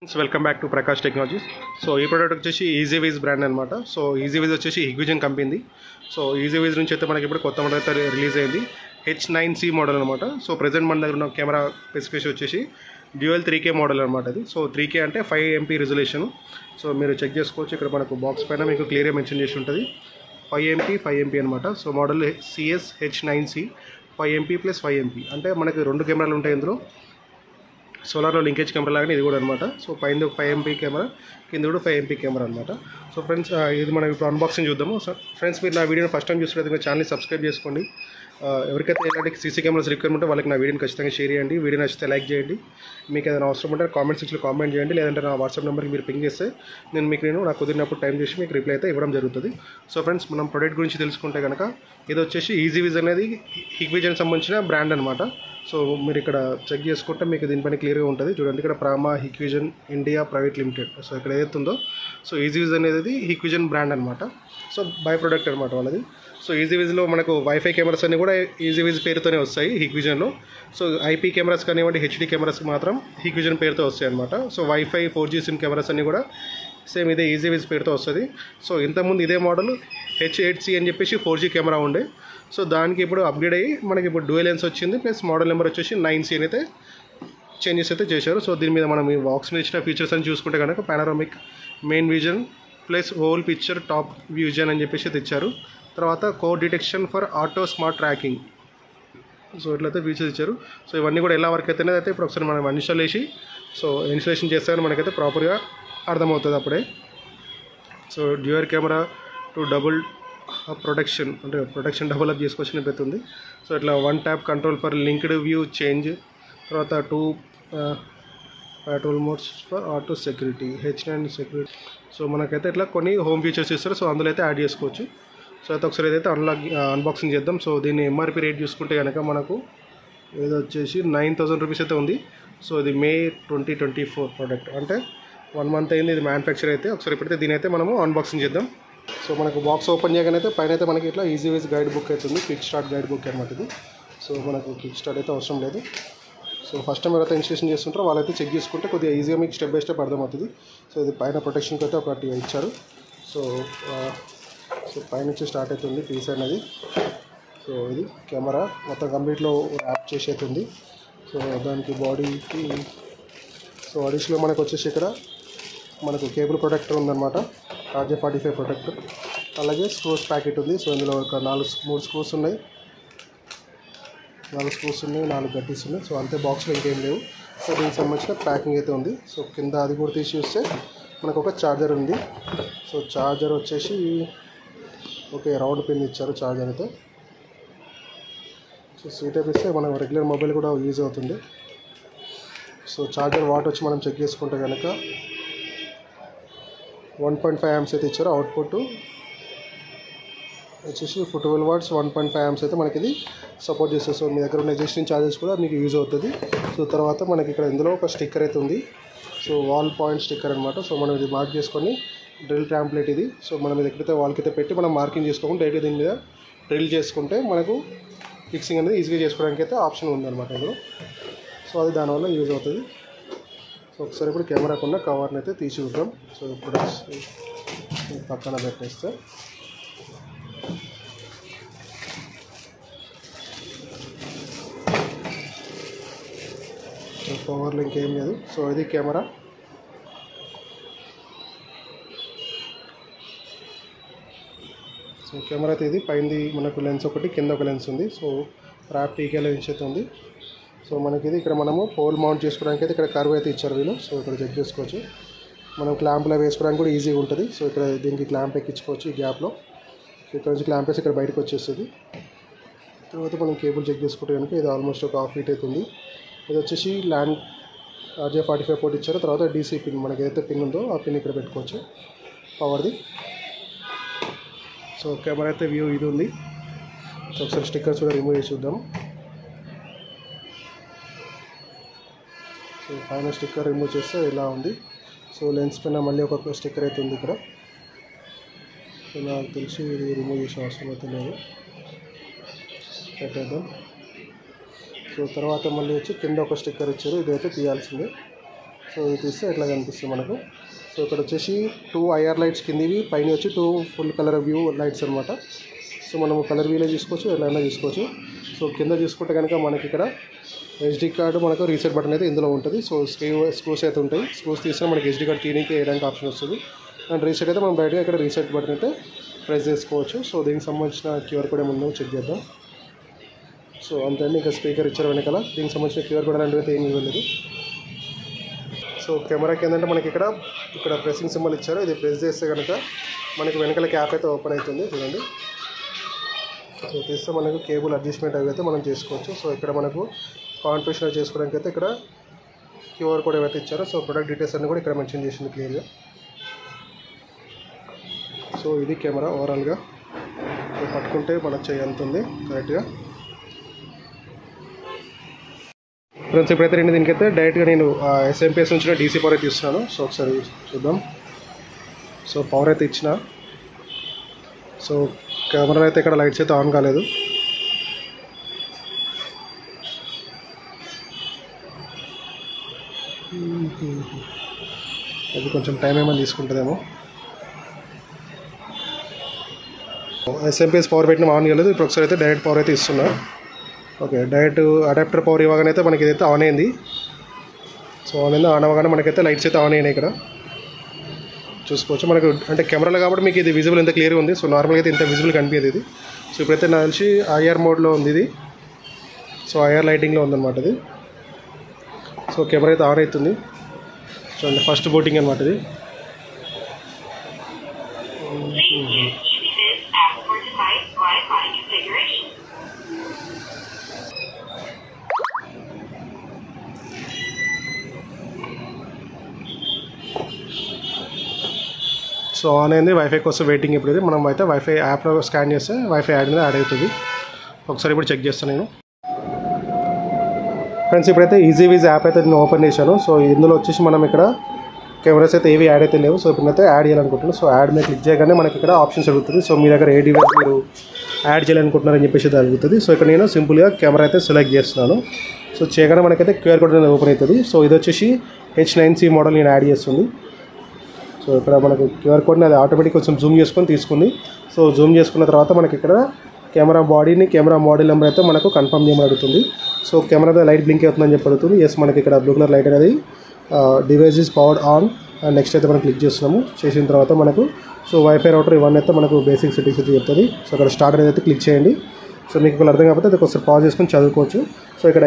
Welcome back to Prakash technologies. So ఈ product వచ్చేసి ఈజీవిజ్ brand అనమాట. సో ఈజీవిజ్ వచ్చేసి హిగ్విజన్ కంపెనీ. సో ఈజీవిజ్ నుంచి అయితే మనకి ఇప్పుడు కొత్త మోడల్ అయితే రిలీజ్ అయింది, H9C మోడల్ అనమాట. సో ప్రజెంట్ మన దగ్గర ఉన్న కెమెరా స్పెసిఫికేషన్ వచ్చేసి డ్యూయల్ 3K మోడల్ అనమాట. అది సో 3K అంటే 5MP రిజల్యూషన్. సో మీరు చెక్ చేసుకోవచ్చు, ఇక్కడ మనకు బాక్స్ పైన మీకు క్లియర్గా మెన్షన్ చేసి ఉంటుంది 5MP అనమాట. So model CS H9C 5MP + 5MP అంటే మనకి రెండు కెమెరాలు ఉంటాయి ఇందులో. సోలార్లో లింకేజ్ కెమెరా లాగానే ఇది కూడా అనమాట. సో పైన 5MP కెమెరా, కింద కూడా 5MP కెమెరా అనమాట. సో ఫ్రెండ్స్, ఇది మనం ఇప్పుడు అన్బాక్సింగ్ చూద్దాము. సో ఫ్రెండ్స్, మీరు నా వీడియోని ఫస్ట్ టైం చూస్తున్నట్టు ఛానల్ని సబ్స్క్రైబ్ చేసుకోండి. ఎవరికైతే ఇలాంటి సీసీ కెమెరాస్ రిక్వైర్మెంట్ వాళ్ళకి నా వీడియోని ఖచ్చితంగా షేర్ చేయండి. వీడియో నచ్చితే లైక్ చేయండి. మీకు ఏదైనా అవసరం ఉంటే కామెంట్ సెక్షన్లో కామెంట్ చేయండి, లేదంటే నా వాట్సాప్ నెంబర్కి మీరు పింగ్ చేస్తే నేను నాకు కుదిరినప్పుడు టైం చేసి మీకు రిప్లై అయితే ఇవ్వడం జరుగుతుంది. సో ఫ్రెండ్స్, మనం ప్రొడక్ట్ గురించి తెలుసుకుంటే కనుక ఇది వచ్చేసి ఈజీవిజ్ అనేది హిగ్విజన్ సంబంధించిన బ్రాండ్ అనమాట. సో మీరు ఇక్కడ చెక్ చేసుకుంటే మీకు దీనిపైన క్లియర్గా ఉంటుంది. చూడండి, ఇక్కడ ప్రామా హిగ్విజన్ ఇండియా ప్రైవేట్ లిమిటెడ్. సో ఇక్కడ ఏదైతే ఉందో, సో ఈజీవిజ్ అనేది హిగ్విజన్ బ్రాండ్ అనమాట. సో బై ప్రొడక్ట్ అనమాట వాళ్ళది. సో ఈజీవిజ్లో మనకు వైఫై కెమెరాస్ అన్నీ కూడా ఈజీవిజ్ పేరుతోనే వస్తాయి హిగ్విజన్లో. సో IP కెమెరాస్ కానివ్వండి, HD కెమెరాస్ మాత్రం హిగ్విజన్ పేరుతో వస్తాయి అనమాట. So wifi 4G SIM cameras అన్నీ కూడా సేమ్ ఇదే ఈజీవిజ్ పేరుతో వస్తుంది. సో ఇంతకుముందు ఇదే మోడల్ H8C అని చెప్పేసి 4G కెమెరా ఉండే. సో దానికి ఇప్పుడు అప్గ్రేడ్ అయ్యి మనకి ఇప్పుడు డ్యూయల్ లెన్స్ వచ్చింది, ప్లస్ మోడల్ నెంబర్ వచ్చేసి 9C అని అయితే చేంజెస్ అయితే చేశారు. సో దీని మీద మనం ఈ బాక్స్ మీద ఇచ్చిన ఫీచర్స్ అని చూసుకుంటే కనుక panoramic main vision plus whole picture top vision అని చెప్పేసి తెచ్చారు. తర్వాత code detection for auto smart tracking. So ఇట్లయితే ఫీచర్స్ ఇచ్చారు. సో ఇవన్నీ కూడా ఎలా వర్క్ అవుతున్నాయి అయితే ఇప్పుడు ఒకసారి మనం ఇన్స్టాలేషన్ చేస్తామని మనకైతే ప్రాపర్గా అర్థమవుతుంది అప్పుడే. So dual camera to double protection, అంటే ప్రొటెక్షన్ డబుల్ అప్ చేసుకోవాల్సిన పెడుతుంది. సో ఇట్లా 1 tap control for linked view change, తర్వాత 2 petrol modes for auto security, H9 security. So మనకైతే ఇట్లా కొన్ని హోమ్ ఫీచర్స్ ఇస్తారు. సో అందులో అయితే యాడ్ చేసుకోవచ్చు. సో అయితే ఒకసారి ఏదైతే అన్బాక్సింగ్ చేద్దాం. సో దీన్ని MRP రేట్ చూసుకుంటే కనుక మనకు ఏదో వచ్చేసి 9,000 రూపీస్ అయితే ఉంది. సో ఇది May 2024 ప్రోడక్ట్, అంటే 1 మంత్ అయింది ఇది మ్యానుఫ్యాక్చర్ అయితే. ఒకసారి ఇప్పుడైతే దీని అయితే మనము అన్బాక్సింగ్ చేద్దాం. సో మనకు బాక్స్ ఓపెన్ చేయగానే అయితే పైన అయితే మనకి ఇట్లా ఈజీవిజ్ గైడ్ బుక్ అవుతుంది, క్విక్ స్టార్ట్ గైడ్ బుక్ అనమాట ఇది. సో మనకు క్విక్ స్టార్ట్ అయితే అవసరం లేదు. సో ఫస్ట్ టైం ఎవరైతే ఇన్స్టాలేషన్ చేస్తుంటారో వాళ్ళైతే చెక్ చేసుకుంటే కొద్దిగా ఈజీగా మీకు స్టెప్ బై స్టెప్ అర్థమవుతుంది. సో ఇది పైన ప్రొటెక్షన్కి అయితే ఒకటి ఇచ్చారు. సో పైన నుంచి స్టార్ట్ అవుతుంది పీస్ అనేది. సో ఇది కెమెరా మొత్తం కంప్లీట్లో ర్యాప్ చేసి అవుతుంది. సో దానికి బాడీకి అడిషనల్ మనకు వచ్చేసి ఇక్కడ మనకు కేబుల్ ప్రొటెక్టర్ ఉందన్నమాట, RJ45 ప్రొటెక్టర్. అలాగే స్క్రూస్ ప్యాకెట్ ఉంది. సో ఇందులో ఒక 3 స్క్రూస్ ఉన్నాయి, 4 గట్టీస్ ఉన్నాయి. సో అంతే, బాక్స్లో ఇంకేం లేవు. సో దీనికి సంబంధించిన ప్యాకింగ్ అయితే ఉంది. సో కింద అది కూడా తీసి చూస్తే మనకు ఒక ఛార్జర్ ఉంది. సో ఛార్జర్ వచ్చేసి ఓకే రౌండ్ పిన్ ఇచ్చారు ఛార్జర్ అయితే. సో సీటప్ ఇస్తే మనం రెగ్యులర్ మొబైల్ కూడా యూజ్ అవుతుంది. సో ఛార్జర్ వాట్ వచ్చి మనం చెక్ చేసుకుంటే కనుక 1.5 amps అయితే ఇచ్చారు. అవుట్పుట్ వచ్చేసి 12 watts 1.5 amps అయితే మనకి ఇది సపోర్ట్ చేస్తుంది. సో మీ దగ్గర ఉన్న ఎగ్జిస్టింగ్ ఛార్జెస్ కూడా మీకు యూజ్ అవుతుంది. సో తర్వాత మనకి ఇక్కడ ఇందులో ఒక స్టిక్కర్ అయితే ఉంది. సో వాల్ పాయింట్ స్టిక్కర్ అనమాట. సో మనం ఇది మార్క్ చేసుకొని డ్రిల్ ట్యాంప్లెట్ ఇది. సో మనం ఇది ఎక్కడైతే వాల్కి అయితే పెట్టి మనం మార్కింగ్ చేసుకోకుండా డైరెక్ట్గా దీని మీద డ్రిల్ చేసుకుంటే మనకు ఫిక్సింగ్ అనేది ఈజీగా చేసుకోవడానికి అయితే ఆప్షన్ ఉందన్నమాట ఇందులో. సో అది దానివల్ల యూజ్ అవుతుంది. సో ఒకసారి ఇప్పుడు కెమెరాకున్న కవర్ని అయితే తీసి చూద్దాం. సో ఇప్పుడు పక్కన పెట్టేస్తే సో కవర్లో ఇంకేం లేదు. సో ఇది కెమెరా. సో కెమెరా అయితే ఇది పైంది మనకు లెన్స్ ఒకటి, కింద ఒక లెన్స్ ఉంది. సో ర్యాప్ TK లెన్స్ అయితే ఉంది. సో మనకి ఇది ఇక్కడ మనము పోల్ మౌంట్ చేసుకోవడానికి అయితే ఇక్కడ కర్వ్ అయితే ఇచ్చారు వీళ్ళు. సో ఇక్కడ చెక్ చేసుకోవచ్చు. మనం క్లాంప్లో వేసుకోవడానికి కూడా ఈజీగా ఉంటుంది. సో ఇక్కడ దీనికి క్లాంప్ ఎక్కించుకోవచ్చు ఈ గ్యాప్లో. సో ఇక్కడ నుంచి క్లాంప్ వేసి ఇక్కడ బయటకు వచ్చేస్తుంది. తర్వాత మనం కేబుల్ చెక్ చేసుకుంటే కనుక ఇది ఆల్మోస్ట్ ఒక 1/2 feet అవుతుంది. ఇది వచ్చేసి ల్యాండ్ RJ45 పోర్ట్ ఇచ్చారు. తర్వాత DC పిన్, మనకి ఏదైతే పిన్ ఉందో ఆ పిన్ ఇక్కడ పెట్టుకోవచ్చు పవర్ది. సో కెమెరా అయితే వ్యూ ఇది ఉంది. సో ఒకసారి స్టిక్కర్స్ కూడా రిమూవ్ చేసి చూద్దాం. సో పైన స్టిక్కర్ రిమూవ్ చేస్తే ఇలా ఉంది. సో లెన్స్ పైన మళ్ళీ ఒక స్టిక్కర్ అయితే ఉంది ఇక్కడ. సో నాకు తెలిసి ఇది రిమూవ్ చేసే అవసరం అయితే లేదు, పెట్టేద్దాం. సో తర్వాత మళ్ళీ వచ్చి కింద ఒక స్టిక్కర్ ఇచ్చారు, ఇదైతే తీయాల్సిందే. సో ఇది తీస్తే ఇట్లా కనిపిస్తుంది మనకు. సో ఇక్కడ వచ్చేసి 2 IR లైట్స్ కిందివి, పైన వచ్చి 2 ఫుల్ కలర్ వ్యూ లైట్స్ అనమాట. సో మనము కలర్ వ్యూలో తీసుకోవచ్చు, ఎట్లయినా తీసుకోవచ్చు. సో కింద చూసుకుంటే కనుక మనకి ఇక్కడ SD కార్డు మనకు రీసెట్ బటన్ అయితే ఇందులో ఉంటుంది. సో స్క్రూస్ అయితే ఉంటాయి. స్క్రూస్ తీస్తే మనకి SD కార్డు తీయడానికి వేయడానికి ఆప్షన్ వస్తుంది. అండ్ రీసెట్ అయితే మనం బయటగా ఇక్కడ రీసెట్ బటన్ అయితే ప్రెస్ చేసుకోవచ్చు. సో దీనికి సంబంధించిన QR కోడ్ ఏముందో చెక్ చేద్దాం. సో అంతే అండి. ఇంకా స్పీకర్ ఇచ్చారు వెనకాల. దీనికి సంబంధించిన QR కోడ్ అలాంటివి అయితే ఏమి ఇవ్వలేదు. సో కెమెరాకి ఏంటంటే మనకి ఇక్కడ ప్రెసింగ్ సింబల్ ఇచ్చారు. ఇది ప్రెస్ చేస్తే కనుక మనకి వెనకాల క్యాప్ అయితే ఓపెన్ అవుతుంది చూడండి. సో తీస్తే మనకు కేబుల్ అడ్జస్ట్మెంట్ అవి అయితే మనం చేసుకోవచ్చు. సో ఇక్కడ మనకు కాన్ఫిగరేషన్ చేసుకోవడానికి అయితే ఇక్కడ QR కోడ్ ఏవైతే ఇచ్చారో సో ప్రొడక్ట్ డీటెయిల్స్ అన్నీ కూడా ఇక్కడ మెన్షన్ చేసింది క్లియర్గా. సో ఇది కెమెరా ఓవరాల్గా. సో పట్టుకుంటే మనకు చేయంతుంది కరెక్ట్గా. ఫ్రెండ్స్ ఇప్పుడైతే నేను దీనికైతే డైరెక్ట్గా నేను SMPS నుంచి DC పవర్ అయితే ఇస్తున్నాను. సో ఒకసారి చూద్దాం. సో పవర్ అయితే ఇచ్చిన. సో కెమెరా అయితే ఇక్కడ లైట్స్ అయితే ఆన్ కాలేదు. అది కొంచెం టైం ఏమైనా తీసుకుంటుందేమో. SMPS పవర్ పెట్టిన ఆన్ కాలేదు. ఇప్పుడు ఒకసారి అయితే డైరెక్ట్ పవర్ అయితే ఇస్తున్నా. ఓకే, డైరెక్ట్ అడాప్టర్ పవర్ ఇవ్వగానే అయితే మనకి ఇదైతే ఆన్ అయింది. సో ఆన్ అయింది. ఆన్ అవ్వగానే మనకైతే లైట్స్ అయితే ఆన్ అయినాయి. ఇక్కడ చూసుకోవచ్చు మనకు అంటే కెమెరాలో కాబట్టి మీకు ఇది విజిబుల్ ఎంత క్లియర్గా ఉంది. సో నార్మల్గా అయితే ఇంత విజిబుల్ కనిపించదు ఇది. సో ఇప్పుడైతే నాకు తెలిసి IR మోడ్లో ఉంది ఇది. సో IR లైటింగ్లో ఉందన్నమాట ఇది. సో కెమెరా అయితే ఆన్ అవుతుంది చూడండి. ఫస్ట్ బూటింగ్ అనమాట ఇది. సో ఆన్ అయింది. వైఫై కోసం వెయిటింగ్. ఇప్పుడు ఇది మనం అయితే వైఫై యాప్లో స్కాన్ చేస్తే వైఫై యాడ్ అనేది యాడ్ అవుతుంది. ఒకసారి ఇప్పుడు చెక్ చేస్తాను నేను. ఫ్రెండ్స్ ఇప్పుడైతే ఈజీవిజ్ యాప్ అయితే నేను ఓపెన్ చేశాను. సో ఇందులో వచ్చేసి మనం ఇక్కడ కెమెరాస్ అయితే ఏవి యాడ్ అయితే లేవు. సో ఇప్పుడైతే యాడ్ చేయాలనుకుంటున్నాను. సో యాడ్ మీద క్లిక్ చేయగానే మనకి ఇక్కడ ఆప్షన్స్ అడుగుతుంది. సో మీ దగ్గర ఏ డివైస్ మీరు యాడ్ చేయాలనుకుంటున్నారని చెప్పేసి అది అడుగుతుంది. సో ఇక్కడ నేను సింపుల్గా కెమెరా అయితే సెలెక్ట్ చేస్తున్నాను. సో చేయగానే మనకైతే QR కోడ్ అనేది ఓపెన్ అవుతుంది. సో ఇది వచ్చేసి H9C మోడల్ నేను యాడ్ చేస్తుంది. సో ఇక్కడ మనకు QR కోడ్ని అది ఆటోమేటిక్ కొంచెం జూమ్ చేసుకొని తీసుకుంది. సో జూమ్ చేసుకున్న తర్వాత మనకి ఇక్కడ కెమెరా బాడీని కెమెరా మోడల్ నెంబర్ అయితే మనకు కన్ఫర్మ్ చేయమని అడుగుతుంది. సో కెమెరా మీద లైట్ బ్లింక్ అవుతుందని చెప్పి అడుగుతుంది. ఎస్ మనకి ఇక్కడ బ్లూ కలర్ లైట్ అనేది device is powered on. And next అయితే మనం క్లిక్ చేస్తున్నాము. చేసిన తర్వాత మనకు సో వైఫై రౌటర్ ఇవన్నీ అయితే మనకు బేసిక్ సెట్టింగ్స్ అయితే చెప్తుంది. సో అక్కడ స్టార్ట్ అనేది అయితే క్లిక్ చేయండి. సో మీకు ఇక్కడ అర్థం కాకపోతే అది ఒకసారి పాజ్ చేసుకొని చదువుకోవచ్చు. సో ఇక్కడ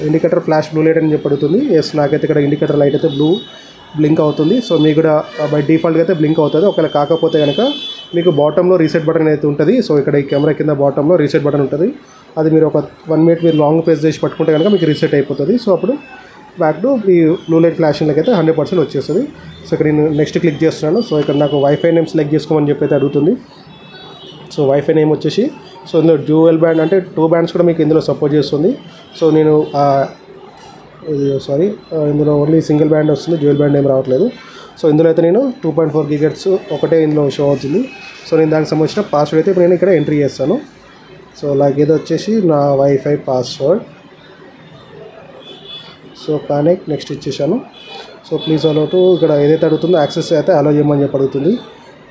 ఇండికేటర్ ఫ్లాష్ బ్లూ లైట్ అని చెప్పి అడుగుతుంది. ఎస్ నాకైతే ఇక్కడ ఇండికేటర్ లైట్ అయితే బ్లూ బ్లింక్ అవుతుంది. సో మీకు కూడా బై డిఫాల్ట్గా అయితే బ్లింక్ అవుతుంది. ఒకవేళ కాకపోతే కనుక మీకు బాటంలో రీసెట్ బటన్ అయితే ఉంటుంది. సో ఇక్కడ ఈ కెమెరా కింద బాటంలో రీసెట్ బటన్ ఉంటుంది. అది మీరు ఒక 1 మినిట్ మీరు లాంగ్ ప్రెస్ చేసి పట్టుకుంటే కనుక మీకు రీసెట్ అయిపోతుంది. సో అప్పుడు బ్యాక్ టు ఈ బ్లూ లైట్ ఫ్లాషింగ్లకి అయితే 100% వచ్చేస్తుంది. సో ఇక్కడ నేను నెక్స్ట్ క్లిక్ చేస్తున్నాను. సో ఇక్కడ నాకు వైఫై నేమ్ సెలెక్ట్ చేసుకోమని చెప్పి అయితే అడుగుతుంది. సో వైఫై నేమ్ వచ్చేసి సో ఇందులో డ్యూయల్ బ్యాండ్ అంటే 2 బ్యాండ్స్ కూడా మీకు ఇందులో సపోర్ట్ చేస్తుంది. సో నేను ఇందులో ఓన్లీ సింగిల్ బ్యాండ్ వస్తుంది, డ్యూయల్ బ్యాండ్ ఏం రావట్లేదు. సో ఇందులో అయితే నేను 2.4 GHz ఒకటే ఇందులో షో అవుతుంది. సో నేను దానికి సంబంధించిన పాస్వర్డ్ అయితే ఇప్పుడు నేను ఇక్కడ ఎంట్రీ చేస్తాను. సో అలాగే ఇది వచ్చేసి నా wifi password. So connect next ఇచ్చేసాను. సో ప్లీజ్ అలో టు ఇక్కడ ఏదైతే అడుగుతుందో యాక్సెస్ అయితే అలో చేయమని చెప్పి అడుగుతుంది.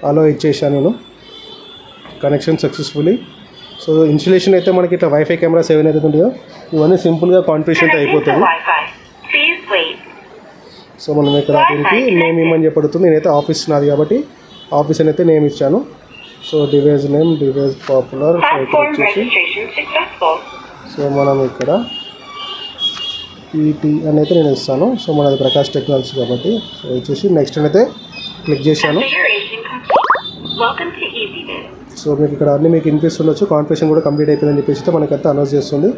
అలో ఇచ్చేసాను నేను. Connection successfully. సో ఇన్స్టలేషన్ అయితే మనకి ఇట్లా వైఫై కెమెరాస్ ఏమైనా అయితే ఉంటుందో ఇవన్నీ సింపుల్గా కాన్ఫిగరేషన్ అయితే అయిపోతుంది. సో మనం ఇక్కడ దీనికి నేమ్ ఇవ్వమని చెప్పి అడుగుతుంది. నేనైతే ఆఫీస్ నాది కాబట్టి ఆఫీస్ అని అయితే నేమ్ ఇచ్చాను. So device name device popular. So ఇక్కడ వచ్చేసి సో మనం ఇక్కడ PT అని అయితే నేను ఇస్తాను. సో మనది ప్రకాష్ టెక్నాలజీ కాబట్టి సో వచ్చేసి నెక్స్ట్ అని అయితే క్లిక్ చేశాను. సో మీకు ఇక్కడ అన్నీ మీకు వినిపిస్తుండొచ్చు. కాన్ఫిగరేషన్ కూడా కంప్లీట్ అయిపోయిందని చెప్పేసి మనకైతే అనౌన్స్ చేస్తుంది.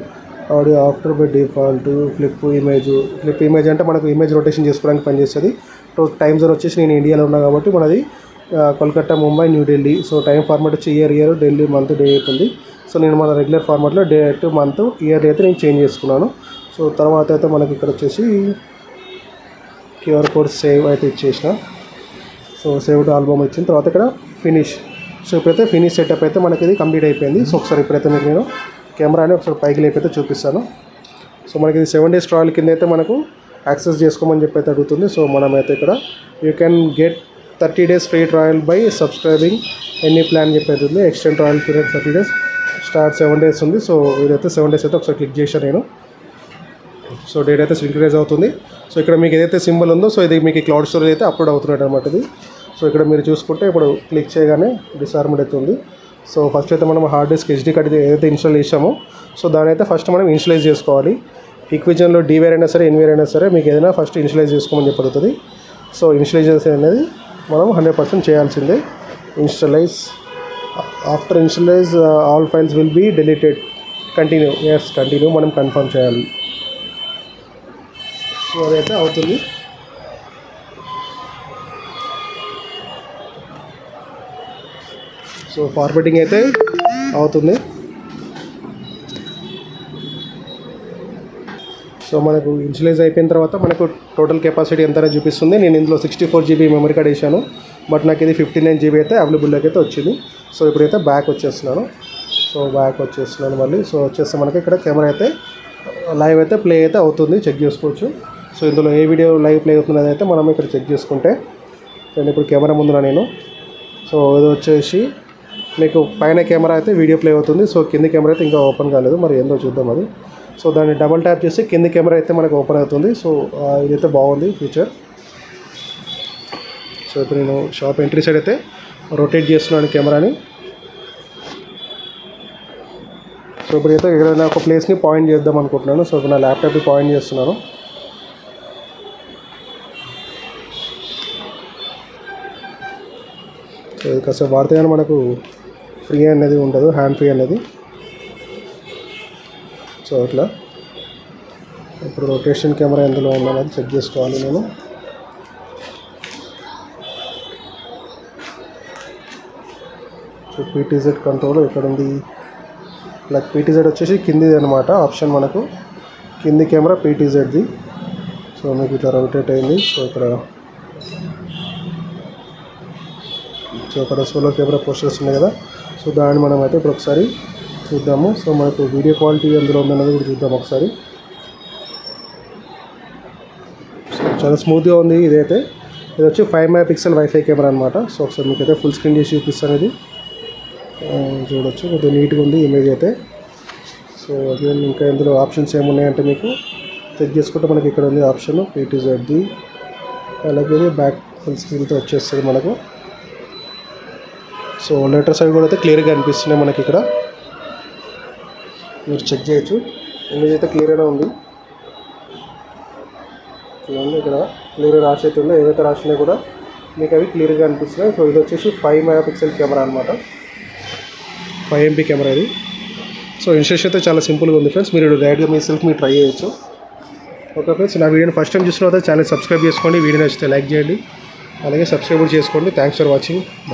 Audio after by default flip image అంటే మనకు ఇమేజ్ రొటేషన్ చేసుకోవడానికి పనిచేస్తుంది. టైం జోన్ వచ్చేసి నేను ఇండియాలో ఉన్నా కాబట్టి మనది Kolkata, Mumbai, New Delhi. So time format వచ్చి ఇయర్, ఢిల్లీ మంత్, డే అవుతుంది. సో నేను మన రెగ్యులర్ ఫార్మాట్లో డేట్, మంత్, ఇయర్ అయితే నేను చేంజ్ చేసుకున్నాను. సో తర్వాత అయితే మనకి ఇక్కడ వచ్చేసి QR కోడ్ సేవ్ అయితే ఇచ్చేసిన. సో సేవ్ టు ఆల్బమ్ ఇచ్చిన తర్వాత ఇక్కడ ఫినిష్. సో ఇప్పుడైతే ఫినిష్ సెటప్ అయితే మనకి ఇది కంప్లీట్ అయిపోయింది. సో ఒకసారి ఇప్పుడైతే మీకు నేను కెమెరాని ఒకసారి పైకి లేపైతే చూపిస్తాను. సో మనకి ఇది 7 days ట్రయల్ కింద అయితే మనకు యాక్సెస్ చేసుకోమని చెప్పి అయితే అడుగుతుంది. సో మనమైతే ఇక్కడ you can get 30 days free trial by subscribing any plan చెప్పి అవుతుంది. Extend trial period 30 days, start 7 days ఉంది. సో ఇదైతే 7 days అయితే ఒకసారి క్లిక్ చేశాను నేను. సో డేట్ అయితే సింక్రనైజ్ అవుతుంది. సో ఇక్కడ మీకు ఏదైతే సింబల్ ఉందో సో ఇది మీకు క్లౌడ్ స్టోరేజ్ అయితే అప్లోడ్ అవుతున్నట్టు అనమాట ఇది. సో ఇక్కడ మీరు చూసుకుంటే ఇప్పుడు క్లిక్ చేయగానే డిసార్మ్డ్ అవుతుంది. సో ఫస్ట్ అయితే మనం హార్డ్ డిస్క్ SD కార్డ్ ఏదైతే ఇన్స్టాల్ చేసామో సో దాని అయితే ఫస్ట్ మనం ఇన్స్టలైజ్ చేసుకోవాలి. హిక్విజన్లో డీవేర్ అయినా సరే ఎన్వేర్ అయినా సరే మీకు ఏదైనా ఫస్ట్ ఇన్స్టలైజ్ చేసుకోమని చెప్పడుతుంది. సో ఇన్స్టలైజేషన్ అనేది మనం 100% చేయాల్సిందే. Initialize after initialize all files will be deleted, continue, yes continue మనం కన్ఫర్మ్ చేయాలి. సో అదైతే అవుతుంది. సో ఫార్వర్డింగ్ అయితే అవుతుంది. సో మనకు ఇన్స్టలైజ్ అయిపోయిన తర్వాత మనకు టోటల్ కెపాసిటీ ఎంత అనేది చూపిస్తుంది. నేను ఇందులో 64 GB మెమరీ కార్డ్ వేసాను, బట్ నాకు ఇది 59 GB అయితే అవైలబుల్లోకి అయితే వచ్చింది. సో ఇప్పుడైతే బ్యాక్ వచ్చేస్తున్నాను. సో బ్యాక్ వచ్చేస్తున్నాను మళ్ళీ. సో వచ్చేస్తే మనకి ఇక్కడ కెమెరా అయితే లైవ్ అయితే ప్లే అయితే అవుతుంది, చెక్ చేసుకోవచ్చు. సో ఇందులో ఏ వీడియో లైవ్ ప్లే అవుతున్నది అయితే మనం ఇక్కడ చెక్ చేసుకుంటే నేను ఇప్పుడు కెమెరా ముందున నేను. సో ఇది వచ్చేసి మీకు పైన కెమెరా అయితే వీడియో ప్లే అవుతుంది. సో కింది కెమెరా అయితే ఇంకా ఓపెన్ కాలేదు, మరి ఏందో చూద్దాం అది. సో దాన్ని డబల్ ట్యాప్ చేసి కింది కెమెరా అయితే మనకు ఓపెన్ అవుతుంది. సో ఇదైతే బాగుంది ఫీచర్. సో ఇప్పుడు నేను షాప్ ఎంట్రీ సైడ్ అయితే రొటేట్ చేస్తున్నాను కెమెరాని. సో ఇప్పుడైతే ఎక్కడైనా ఒక ప్లేస్ని పాయింట్ చేద్దాం అనుకుంటున్నాను. సో ఇప్పుడు నా ల్యాప్టాప్ని పాయింట్ చేస్తున్నాను. సో ఇది కాసేపు వాడితే కానీ మనకు ఫ్రీ అనేది ఉండదు, హ్యాండ్ ఫ్రీ అనేది. సో ఇట్లా ఇప్పుడు రొటేషన్ కెమెరా ఎందులో ఉందన్నది చెక్ చేసుకోవాలి నేను. సో PTZ కంట్రోల్ ఇక్కడ ఉంది. లైక్ PTZ వచ్చేసి కింది అనమాట ఆప్షన్, మనకు కింది కెమెరా PTZది. సో మీకు ఇట్లా రొటేట్ అయింది. సో ఇక్కడ సోలో కెమెరా పోస్టర్స్ ఉన్నాయి కదా, సో దాన్ని మనం అయితే ఇప్పుడు ఒకసారి చూద్దాము. సో మనకు వీడియో క్వాలిటీ ఎందులో ఉందన్నది కూడా చూద్దాం ఒకసారి. సో చాలా స్మూత్గా ఉంది ఇదైతే. ఇది వచ్చి 5 MP వైఫై కెమెరా అనమాట. సో ఒకసారి మీకు అయితే ఫుల్ స్క్రీన్ చేసి చూపిస్తాను. ఇది చూడొచ్చు, కొద్దిగా నీట్గా ఉంది ఇమేజ్ అయితే. సో అగైన్ ఇంకా ఇందులో ఆప్షన్స్ ఏమున్నాయంటే మీకు చెక్ చేసుకుంటే మనకి ఇక్కడ ఉంది ఆప్షన్ PTZది. అలాగే బ్యాక్ ఫుల్ స్క్రీన్తో వచ్చేస్తుంది మనకు. సో లెటర్ సైడ్ కూడా అయితే క్లియర్గా అనిపిస్తున్నాయి మనకి ఇక్కడ, మీరు చెక్ చేయొచ్చు. ఇమేజ్ అయితే క్లియర్గా ఉంది. చూడండి ఇక్కడ క్లియర్గా రాసి అయితే ఉందో, ఏవైతే రాసినా కూడా మీకు అవి క్లియర్గా అనిపిస్తున్నాయి. సో ఇది వచ్చేసి 5 MP కెమెరా అనమాట, 5 MP కెమెరా ఇది. సో ఇన్స్టలేషన్ అయితే చాలా సింపుల్గా ఉంది ఫ్రెండ్స్. మీరు డైరెక్ట్గా మీ సెల్ఫ్ మీరు ట్రై చేయొచ్చు. ఓకే ఫ్రెండ్స్, నా వీడియోని ఫస్ట్ టైం చూసిన తర్వాత ఛానల్ సబ్స్క్రైబ్ చేసుకోండి. వీడియో నచ్చితే లైక్ చేయండి, అలాగే సబ్స్క్రైబ్ చేసుకోండి. Thanks for watching. బాయ్.